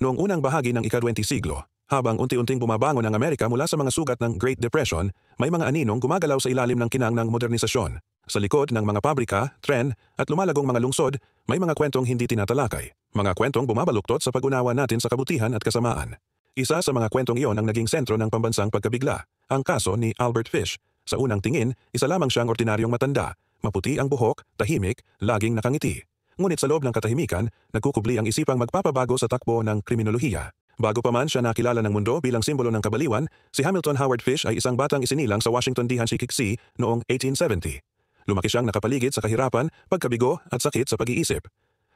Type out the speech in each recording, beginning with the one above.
Noong unang bahagi ng ika-20 siglo, habang unti-unting bumabangon ang Amerika mula sa mga sugat ng Great Depression, may mga aninong gumagalaw sa ilalim ng kinang ng modernisasyon. Sa likod ng mga pabrika, tren, at lumalagong mga lungsod, may mga kwentong hindi tinatalakay. Mga kwentong bumabaluktot sa pag-unawa natin sa kabutihan at kasamaan. Isa sa mga kwentong iyon ang naging sentro ng pambansang pagkabigla, ang kaso ni Albert Fish. Sa unang tingin, isa lamang siyang ordinaryong matanda, maputi ang buhok, tahimik, laging nakangiti. Ngunit sa loob ng katahimikan, nagkukubli ang isipang magpapabago sa takbo ng kriminolohiya. Bago pa man siya nakilala ng mundo bilang simbolo ng kabaliwan, si Hamilton Howard Fish ay isang batang isinilang sa Washington D.C. noong 1870. Lumaki siyang nakapaligid sa kahirapan, pagkabigo at sakit sa pag-iisip.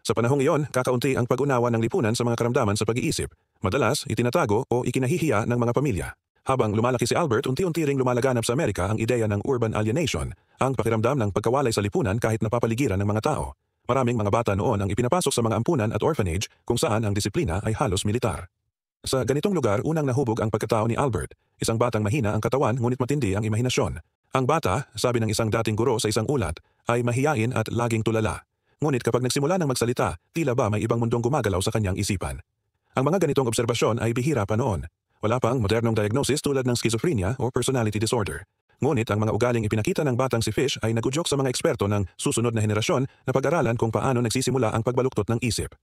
Sa panahong iyon, kakaunti ang pag-unawa ng lipunan sa mga karamdaman sa pag-iisip. Madalas, itinatago o ikinahihiya ng mga pamilya. Habang lumalaki si Albert, unti-unti ring lumalaganap sa Amerika ang ideya ng urban alienation, ang pakiramdam ng pagkawalay sa lipunan kahit napapaligiran ng mga tao. Maraming mga bata noon ang ipinapasok sa mga ampunan at orphanage kung saan ang disiplina ay halos militar. Sa ganitong lugar, unang nahubog ang pagkatao ni Albert, isang batang mahina ang katawan ngunit matindi ang imahinasyon. Ang bata, sabi ng isang dating guro sa isang ulat, ay mahiyain at laging tulala. Ngunit kapag nagsimula ng magsalita, tila ba may ibang mundong gumagalaw sa kanyang isipan. Ang mga ganitong obserbasyon ay bihira pa noon. Wala pang modernong diagnosis tulad ng schizophrenia o personality disorder. Ngunit ang mga ugaling ipinakita ng batang si Fish ay nagudyok sa mga eksperto ng susunod na henerasyon na pag-aralan kung paano nagsisimula ang pagbaluktot ng isip.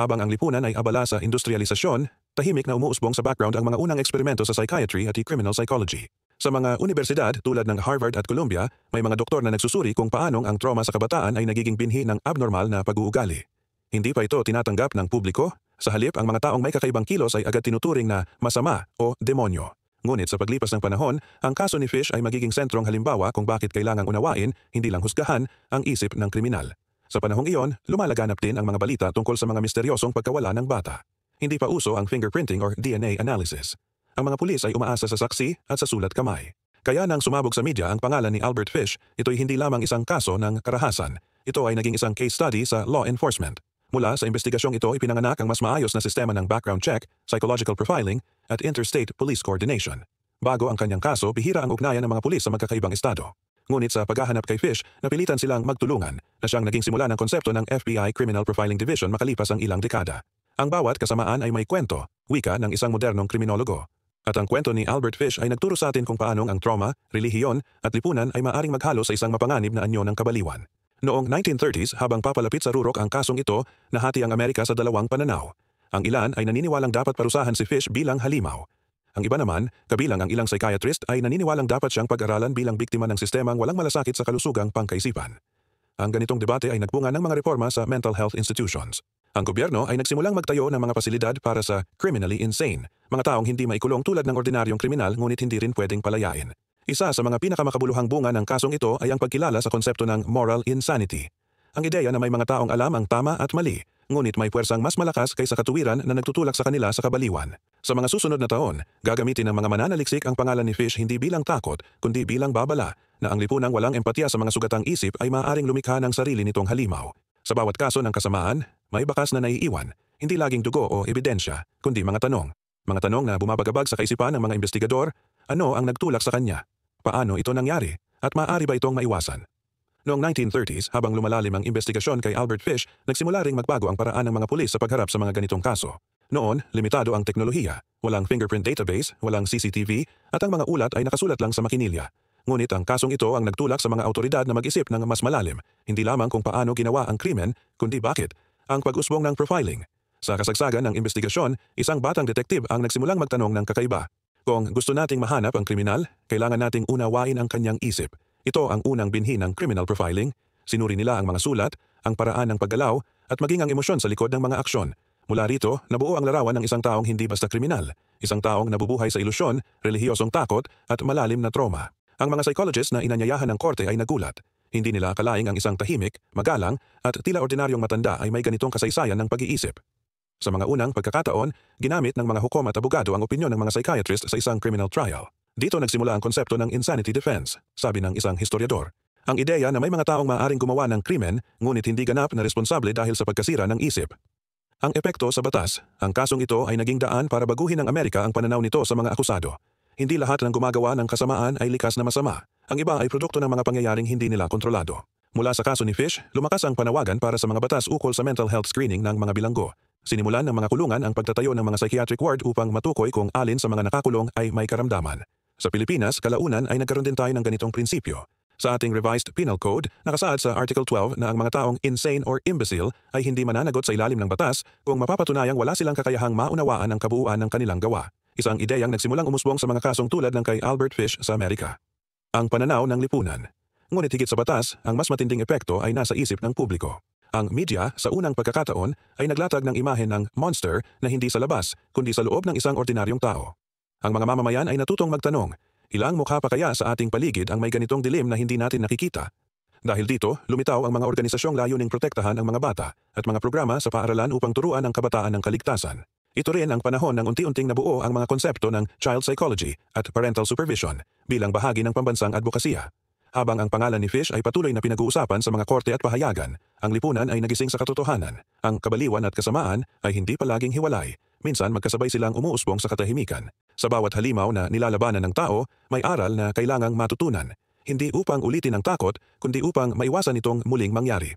Habang ang lipunan ay abala sa industrialisasyon, tahimik na umuusbong sa background ang mga unang eksperimento sa psychiatry at criminal psychology. Sa mga universidad tulad ng Harvard at Columbia, may mga doktor na nagsusuri kung paanong ang trauma sa kabataan ay nagiging binhi ng abnormal na pag-uugali. Hindi pa ito tinatanggap ng publiko, sa halip ang mga taong may kakaibang kilos ay agad tinuturing na masama o demonyo. Ngunit sa paglipas ng panahon, ang kaso ni Fish ay magiging sentrong halimbawa kung bakit kailangang unawain, hindi lang husgahan, ang isip ng kriminal. Sa panahong iyon, lumalaganap din ang mga balita tungkol sa mga misteryosong pagkawala ng bata. Hindi pa uso ang fingerprinting or DNA analysis. Ang mga pulis ay umaasa sa saksi at sa sulat kamay. Kaya nang sumabog sa media ang pangalan ni Albert Fish, ito'y hindi lamang isang kaso ng karahasan. Ito ay naging isang case study sa law enforcement. Mula sa investigasyong ito, ipinanganak ang mas maayos na sistema ng background check, psychological profiling, at interstate police coordination. Bago ang kanyang kaso, bihira ang ugnayan ng mga pulis sa magkakaibang estado. Ngunit sa paghahanap kay Fish, napilitan silang magtulungan na siyang naging simula ng konsepto ng FBI Criminal Profiling Division makalipas ang ilang dekada. Ang bawat kasamaan ay may kwento, wika ng isang modernong kriminologo. At ang kwento ni Albert Fish ay nagturo sa atin kung paanong ang trauma, relihiyon at lipunan ay maaring maghalo sa isang mapanganib na anyo ng kabaliwan. Noong 1930s, habang papalapit sa rurok ang kasong ito, nahati ang Amerika sa dalawang pananaw. Ang ilan ay naniniwalang dapat parusahan si Fish bilang halimaw. Ang iba naman, kabilang ang ilang psychiatrist ay naniniwalang dapat siyang pag-aralan bilang biktima ng sistemang walang malasakit sa kalusugang pangkaisipan. Ang ganitong debate ay nagbunga ng mga reforma sa mental health institutions. Ang gobyerno ay nagsimulang magtayo ng mga pasilidad para sa criminally insane, mga taong hindi maikulong tulad ng ordinaryong kriminal ngunit hindi rin pwedeng palayain. Isa sa mga pinakamakabuluhang bunga ng kasong ito ay ang pagkilala sa konsepto ng moral insanity. Ang ideya na may mga taong alam ang tama at mali, ngunit may puwersang mas malakas kaysa katuwiran na nagtutulak sa kanila sa kabaliwan. Sa mga susunod na taon, gagamitin ng mga mananaliksik ang pangalan ni Fish hindi bilang takot, kundi bilang babala, na ang lipunang walang empatiya sa mga sugatang isip ay maaaring lumikha ng sarili nitong halimaw. Sa bawat kaso ng kasamaan, may bakas na naiiwan, hindi laging dugo o ebidensya, kundi mga tanong. Mga tanong na bumabagabag sa kaisipan ng mga investigador, ano ang nagtulak sa kanya? Paano ito nangyari? At maaari ba itong maiwasan? Noong 1930s, habang lumalalim ang investigasyon kay Albert Fish, nagsimula ring magbago ang paraan ng mga pulis sa pagharap sa mga ganitong kaso. Noon, limitado ang teknolohiya, walang fingerprint database, walang CCTV, at ang mga ulat ay nakasulat lang sa makinilya. Ngunit ang kasong ito ang nagtulak sa mga awtoridad na mag-isip ng mas malalim, hindi lamang kung paano ginawa ang krimen, kundi bakit. Ang pag-usbong ng profiling. Sa kasagsagan ng investigasyon, isang batang detektiv ang nagsimulang magtanong ng kakaiba. Kung gusto nating mahanap ang kriminal, kailangan nating unawain ang kanyang isip. Ito ang unang binhi ng criminal profiling. Sinuri nila ang mga sulat, ang paraan ng paggalaw, at maging ang emosyon sa likod ng mga aksyon. Mula rito, nabuo ang larawan ng isang taong hindi basta kriminal, isang taong nabubuhay sa ilusyon, relihiyosong takot, at malalim na trauma. Ang mga psychologists na inanyayahan ng korte ay nagulat. Hindi nila akalaing ang isang tahimik, magalang, at tila ordinaryong matanda ay may ganitong kasaysayan ng pag-iisip. Sa mga unang pagkakataon, ginamit ng mga hukom at abogado ang opinyon ng mga psychiatrist sa isang criminal trial. Dito nagsimula ang konsepto ng insanity defense, sabi ng isang historiador. Ang ideya na may mga taong maaaring gumawa ng krimen, ngunit hindi ganap na responsable dahil sa pagkasira ng isip. Ang epekto sa batas, ang kasong ito ay naging daan para baguhin ng Amerika ang pananaw nito sa mga akusado. Hindi lahat ng gumagawa ng kasamaan ay likas na masama. Ang iba ay produkto ng mga pangyayaring hindi nila kontrolado. Mula sa kaso ni Fish, lumakas ang panawagan para sa mga batas ukol sa mental health screening ng mga bilanggo. Sinimulan ng mga kulungan ang pagtatayo ng mga psychiatric ward upang matukoy kung alin sa mga nakakulong ay may karamdaman. Sa Pilipinas, kalaunan ay nagkaroon din tayo ng ganitong prinsipyo. Sa ating revised penal code, nakasaad sa Article 12 na ang mga taong insane or imbecile ay hindi mananagot sa ilalim ng batas kung mapapatunayang wala silang kakayahang maunawaan ang kabuuan ng kanilang gawa. Isang ideyang nagsimulang umusbong sa mga kasong tulad ng kay Albert Fish sa Amerika. Ang pananaw ng lipunan. Ngunit higit sa batas, ang mas matinding epekto ay nasa isip ng publiko. Ang media sa unang pagkakataon ay naglatag ng imahe ng monster na hindi sa labas kundi sa loob ng isang ordinaryong tao. Ang mga mamamayan ay natutong magtanong, ilang mukha pa kaya sa ating paligid ang may ganitong dilim na hindi natin nakikita? Dahil dito, lumitaw ang mga organisasyong layuning protektahan ang mga bata at mga programa sa paaralan upang turuan ang kabataan ng kaligtasan. Ito rin ang panahon ng unti-unting nabuo ang mga konsepto ng child psychology at parental supervision bilang bahagi ng pambansang advokasya. Habang ang pangalan ni Fish ay patuloy na pinag-uusapan sa mga korte at pahayagan, ang lipunan ay nagising sa katotohanan. Ang kabaliwan at kasamaan ay hindi palaging hiwalay. Minsan magkasabay silang umuusbong sa katahimikan. Sa bawat halimaw na nilalabanan ng tao, may aral na kailangang matutunan. Hindi upang ulitin ang takot, kundi upang maiwasan itong muling mangyari.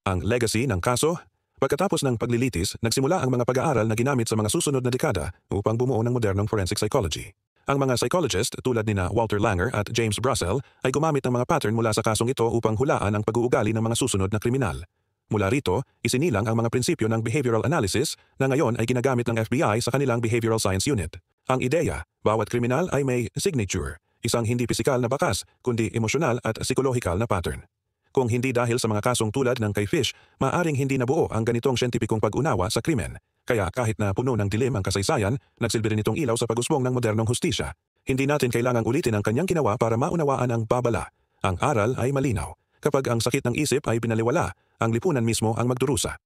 Ang legacy ng kaso. Pagkatapos ng paglilitis, nagsimula ang mga pag-aaral na ginamit sa mga susunod na dekada upang bumuo ng modernong forensic psychology. Ang mga psychologist tulad nina Walter Langer at James Brussel ay gumamit ng mga pattern mula sa kasong ito upang hulaan ang pag-uugali ng mga susunod na kriminal. Mula rito, isinilang ang mga prinsipyo ng behavioral analysis na ngayon ay ginagamit ng FBI sa kanilang Behavioral Science Unit. Ang ideya, bawat kriminal ay may signature, isang hindi pisikal na bakas kundi emosyonal at psikolohikal na pattern. Kung hindi dahil sa mga kasong tulad ng kay Fish, maaring hindi nabuo ang ganitong siyentipikong pag-unawa sa krimen. Kaya kahit na puno ng dilim ang kasaysayan, nagsilbi rin itong ilaw sa pag-usbong ng modernong hustisya. Hindi natin kailangang ulitin ang kanyang ginawa para maunawaan ang babala. Ang aral ay malinaw. Kapag ang sakit ng isip ay pinaliwala, ang lipunan mismo ang magdurusa.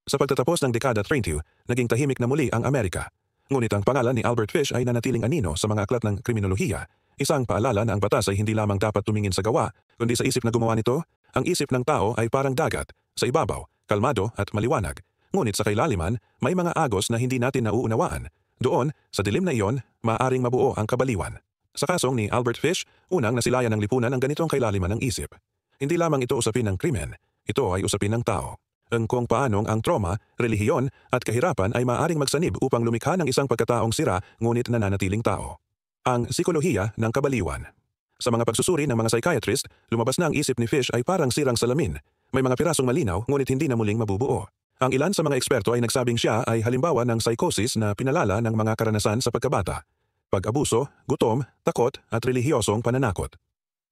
Sa pagtatapos ng dekada 30, naging tahimik na muli ang Amerika. Ngunit ang pangalan ni Albert Fish ay nanatiling anino sa mga aklat ng kriminolohiya. Isang paalala na ang batas ay hindi lamang dapat tumingin sa gawa, kundi sa isip na gumawa nito. Ang isip ng tao ay parang dagat, sa ibabaw, kalmado at maliwanag. Ngunit sa kailaliman, may mga agos na hindi natin nauunawaan. Doon, sa dilim na iyon, maaaring mabuo ang kabaliwan. Sa kasong ni Albert Fish, unang nasilayan ng lipunan ang ganitong kailaliman ng isip. Hindi lamang ito usapin ng krimen, ito ay usapin ng tao. Ang kung paanong ang trauma, relihiyon at kahirapan ay maaaring magsanib upang lumikha ng isang pagkataong sira ngunit nananatiling tao. Ang psikolohiya ng kabaliwan. Sa mga pagsusuri ng mga psychiatrist, lumabas na ang isip ni Fish ay parang sirang salamin. May mga pirasong malinaw ngunit hindi na muling mabubuo. Ang ilan sa mga eksperto ay nagsabing siya ay halimbawa ng psychosis na pinalala ng mga karanasan sa pagkabata. Pag-abuso, gutom, takot at relihiyosong pananakot.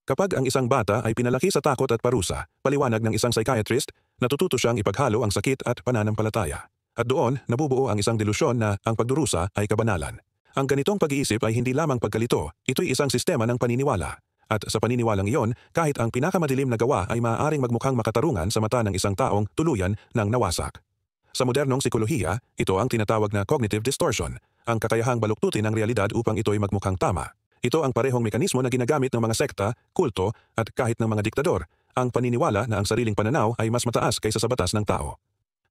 Kapag ang isang bata ay pinalaki sa takot at parusa, paliwanag ng isang psychiatrist, natututo siyang ipaghalo ang sakit at pananampalataya. At doon, nabubuo ang isang delusyon na ang pagdurusa ay kabanalan. Ang ganitong pag-iisip ay hindi lamang pagkalito, ito'y isang sistema ng paniniwala. At sa paniniwalang iyon, kahit ang pinakamadilim na gawa ay maaaring magmukhang makatarungan sa mata ng isang taong tuluyan ng nawasak. Sa modernong psikolohiya, ito ang tinatawag na cognitive distortion, ang kakayahang baluktutin ang realidad upang ito'y magmukhang tama. Ito ang parehong mekanismo na ginagamit ng mga sekta, kulto at kahit ng mga diktador, ang paniniwala na ang sariling pananaw ay mas mataas kaysa sa batas ng tao.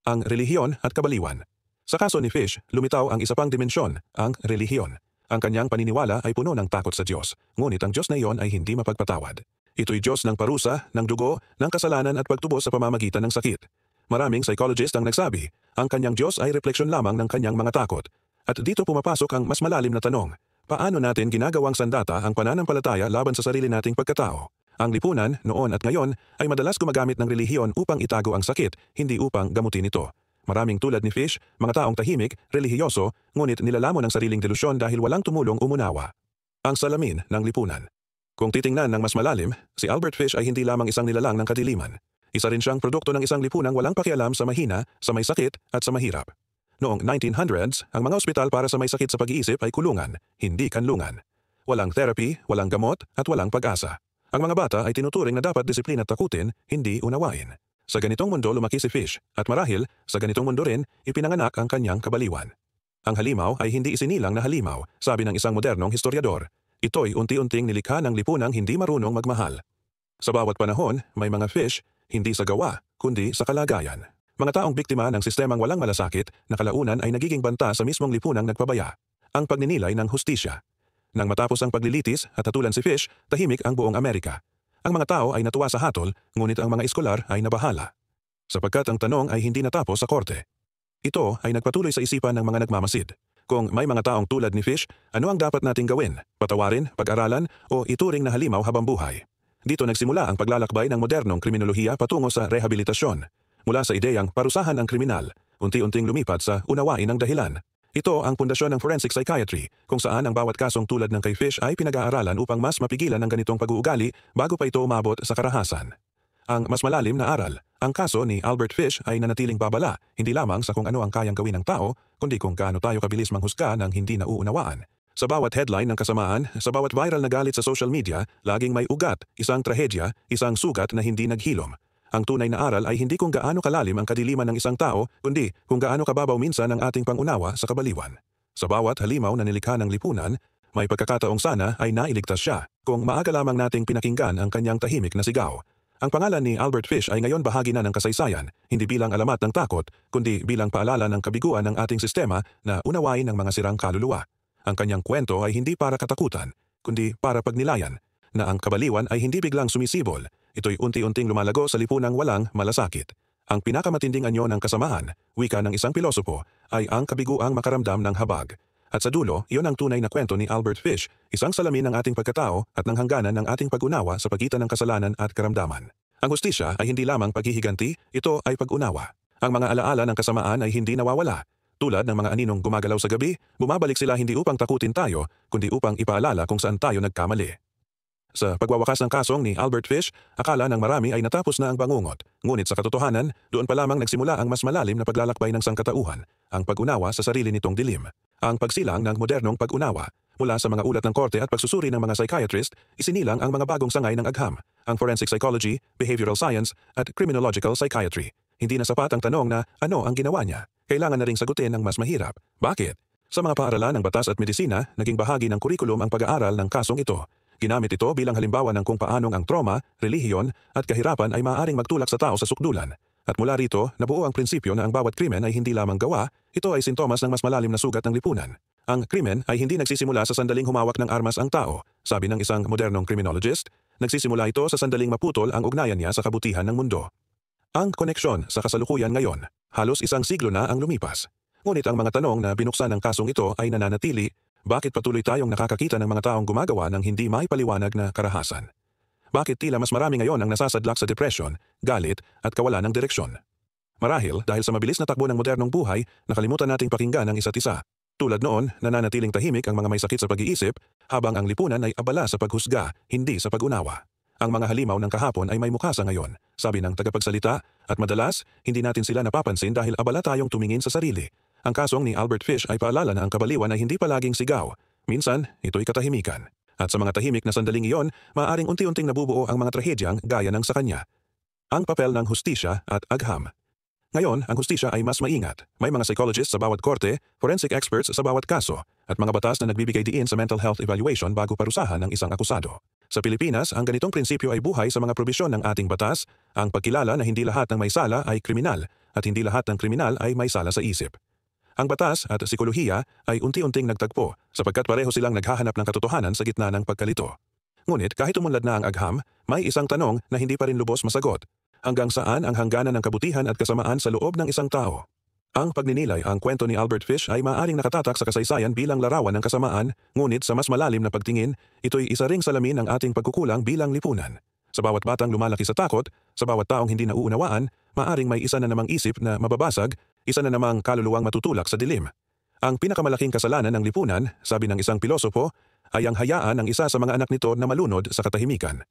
Ang relihiyon at kabaliwan. Sa kaso ni Fish, lumitaw ang isa pang dimensyon, ang relihiyon. Ang kanyang paniniwala ay puno ng takot sa Diyos, ngunit ang Diyos na iyon ay hindi mapagpatawad. Ito'y Diyos ng parusa, ng dugo, ng kasalanan at pagtubos sa pamamagitan ng sakit. Maraming psychologist ang nagsabi, ang kanyang Diyos ay refleksyon lamang ng kanyang mga takot. At dito pumapasok ang mas malalim na tanong, paano natin ginagawang sandata ang pananampalataya laban sa sarili nating pagkatao? Ang lipunan, noon at ngayon, ay madalas gumagamit ng relihiyon upang itago ang sakit, hindi upang gamutin ito. Maraming tulad ni Fish, mga taong tahimik, relihiyoso, ngunit nilalamon ang sariling delusyon dahil walang tumulong umunawa. Ang salamin ng lipunan. Kung titingnan ng mas malalim, si Albert Fish ay hindi lamang isang nilalang ng kadiliman. Isa rin siyang produkto ng isang lipunang walang pakialam sa mahina, sa may sakit at sa mahirap. Noong 1900s, ang mga ospital para sa may sakit sa pag-iisip ay kulungan, hindi kanlungan. Walang therapy, walang gamot at walang pag-asa. Ang mga bata ay tinuturing na dapat disiplina at takutin, hindi unawain. Sa ganitong mundo lumaki si Fish at marahil sa ganitong mundo rin ipinanganak ang kanyang kabaliwan. Ang halimaw ay hindi isinilang na halimaw, sabi ng isang modernong historiador. Ito'y unti-unting nilikha ng lipunang hindi marunong magmahal. Sa bawat panahon, may mga Fish, hindi sa gawa, kundi sa kalagayan. Mga taong biktima ng sistemang walang malasakit na kalaunan ay nagiging banta sa mismong lipunang nagpabaya. Ang pagninilay ng hustisya. Nang matapos ang paglilitis at hatulan si Fish, tahimik ang buong Amerika. Ang mga tao ay natuwa sa hatol, ngunit ang mga eskolar ay nabahala. Sapagkat ang tanong ay hindi natapos sa korte. Ito ay nagpatuloy sa isipan ng mga nagmamasid. Kung may mga taong tulad ni Fish, ano ang dapat nating gawin? Patawarin, pag-aralan, o ituring na halimaw habang buhay? Dito nagsimula ang paglalakbay ng modernong kriminolohiya patungo sa rehabilitasyon. Mula sa ideyang parusahan ang kriminal, unti-unting lumipat sa unawain ang dahilan. Ito ang pundasyon ng forensic psychiatry, kung saan ang bawat kasong tulad ng kay Fish ay pinag-aaralan upang mas mapigilan ang ganitong pag-uugali bago pa ito umabot sa karahasan. Ang mas malalim na aral, ang kaso ni Albert Fish ay nanatiling babala, hindi lamang sa kung ano ang kayang gawin ng tao, kundi kung gaano tayo kabilis manghusga ng hindi nauunawaan. Sa bawat headline ng kasamaan, sa bawat viral na galit sa social media, laging may ugat, isang trahedya, isang sugat na hindi naghilom. Ang tunay na aral ay hindi kung gaano kalalim ang kadiliman ng isang tao, kundi kung gaano kababaw minsan ang ating pangunawa sa kabaliwan. Sa bawat halimaw na nilikha ng lipunan, may pagkakataong sana ay nailigtas siya kung maaga lamang nating pinakinggan ang kanyang tahimik na sigaw. Ang pangalan ni Albert Fish ay ngayon bahagi na ng kasaysayan, hindi bilang alamat ng takot, kundi bilang paalala ng kabiguan ng ating sistema na unawain ng mga sirang kaluluwa. Ang kanyang kwento ay hindi para katakutan, kundi para pagnilayan, na ang kabaliwan ay hindi biglang sumisibol. Ito'y unti-unting lumalago sa lipunang walang malasakit. Ang pinakamatinding anyo ng kasamaan, wika ng isang pilosopo, ay ang kabiguang makaramdam ng habag. At sa dulo, iyon ang tunay na kwento ni Albert Fish, isang salamin ng ating pagkatao at ng hangganan ng ating pag-unawa sa pagitan ng kasalanan at karamdaman. Ang hustisya ay hindi lamang paghihiganti, ito ay pag-unawa. Ang mga alaala ng kasamaan ay hindi nawawala. Tulad ng mga aninong gumagalaw sa gabi, bumabalik sila hindi upang takutin tayo, kundi upang ipaalala kung saan tayo nagkamali. Sa pagwawakas ng kasong ni Albert Fish, akala ng marami ay natapos na ang bangungot. Ngunit sa katotohanan, doon pa lamang nagsimula ang mas malalim na paglalakbay ng sangkatauhan, ang pag-unawa sa sarili nitong dilim. Ang pagsilang ng modernong pag-unawa. Mula sa mga ulat ng korte at pagsusuri ng mga psychiatrist, isinilang ang mga bagong sangay ng agham, ang forensic psychology, behavioral science, at criminological psychiatry. Hindi na sapat ang tanong na ano ang ginawa niya. Kailangan na ring sagutin ng mas mahirap. Bakit? Sa mga paaralan ng batas at medisina, naging bahagi ng kurikulum ang pag-aaral ng kasong ito. Ginamit ito bilang halimbawa ng kung paanong ang trauma, relihiyon at kahirapan ay maaaring magtulak sa tao sa sukdulan. At mula rito, nabuo ang prinsipyo na ang bawat krimen ay hindi lamang gawa, ito ay sintomas ng mas malalim na sugat ng lipunan. Ang krimen ay hindi nagsisimula sa sandaling humawak ng armas ang tao, sabi ng isang modernong criminologist. Nagsisimula ito sa sandaling maputol ang ugnayan niya sa kabutihan ng mundo. Ang koneksyon sa kasalukuyan ngayon, halos isang siglo na ang lumipas. Ngunit ang mga tanong na binuksan ng kasong ito ay nananatili. Bakit patuloy tayong nakakakita ng mga taong gumagawa ng hindi maipaliwanag na karahasan? Bakit tila mas marami ngayon ang nasasadlak sa depresyon, galit at kawalan ng direksyon? Marahil dahil sa mabilis na takbo ng modernong buhay, nakalimutan nating pakinggan ang isa't isa. Tulad noon, nananatiling tahimik ang mga may sakit sa pag-iisip, habang ang lipunan ay abala sa paghusga, hindi sa pag-unawa. Ang mga halimaw ng kahapon ay may mukha sa ngayon, sabi ng tagapagsalita, at madalas, hindi natin sila napapansin dahil abala tayong tumingin sa sarili. Ang kasong ni Albert Fish ay paalala na ang kabaliwan ay hindi palaging sigaw. Minsan, ito'y katahimikan. At sa mga tahimik na sandaling iyon, maaaring unti-unting nabubuo ang mga trahedyang gaya ng sa kanya. Ang papel ng hustisya at agham. Ngayon, ang hustisya ay mas maingat. May mga psychologists sa bawat korte, forensic experts sa bawat kaso, at mga batas na nagbibigay diin sa mental health evaluation bago parusahan ng isang akusado. Sa Pilipinas, ang ganitong prinsipyo ay buhay sa mga probisyon ng ating batas, ang pagkilala na hindi lahat ng may sala ay kriminal, at hindi lahat ng kriminal ay may sala sa isip. Ang batas at psikolohiya ay unti-unting nagtagpo sapagkat pareho silang naghahanap ng katotohanan sa gitna ng pagkalito. Ngunit kahit umunlad na ang agham, may isang tanong na hindi pa rin lubos masagot. Hanggang saan ang hangganan ng kabutihan at kasamaan sa loob ng isang tao? Ang pagninilay, ang kwento ni Albert Fish ay maaaring nakatatak sa kasaysayan bilang larawan ng kasamaan, ngunit sa mas malalim na pagtingin, ito'y isa ring salamin ng ating pagkukulang bilang lipunan. Sa bawat batang lumalaki sa takot, sa bawat taong hindi nauunawaan, maaaring may isa na namang isip na mababasag, isa na namang kaluluwang matutulak sa dilim. Ang pinakamalaking kasalanan ng lipunan, sabi ng isang pilosopo, ay ang hayaan ng isa sa mga anak nito na malunod sa katahimikan.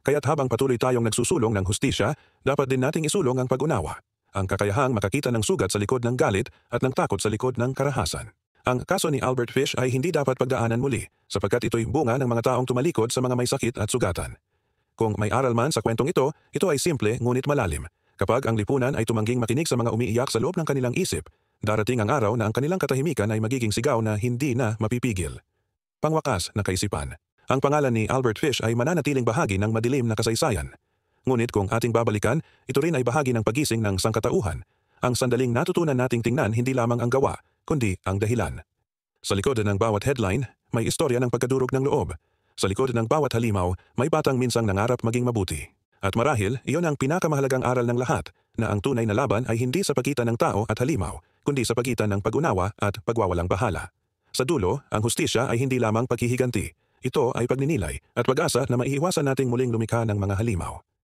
Kaya't habang patuloy tayong nagsusulong ng hustisya, dapat din nating isulong ang pag-unawa. Ang kakayahang makakita ng sugat sa likod ng galit at ng takot sa likod ng karahasan. Ang kaso ni Albert Fish ay hindi dapat pagdaanan muli, sapagkat ito'y bunga ng mga taong tumalikod sa mga may sakit at sugatan. Kung may aral man sa kwentong ito ay simple ngunit malalim. Kapag ang lipunan ay tumangging makinig sa mga umiiyak sa loob ng kanilang isip, darating ang araw na ang kanilang katahimikan ay magiging sigaw na hindi na mapipigil. Pangwakas na kaisipan. Ang pangalan ni Albert Fish ay mananatiling bahagi ng madilim na kasaysayan. Ngunit kung ating babalikan, ito rin ay bahagi ng pagising ng sangkatauhan. Ang sandaling natutunan nating tingnan hindi lamang ang gawa, kundi ang dahilan. Sa likod ng bawat headline, may istorya ng pagkadurog ng loob. Sa likod ng bawat halimaw, may batang minsang nangarap maging mabuti. At marahil, iyon ang pinakamahalagang aral ng lahat, na ang tunay na laban ay hindi sa pagitan ng tao at halimaw, kundi sa pagitan ng pag-unawa at pagwawalang bahala. Sa dulo, ang hustisya ay hindi lamang paghihiganti. Ito ay pagninilay at pag-asa na maiiwasan nating muling lumikha ng mga halimaw.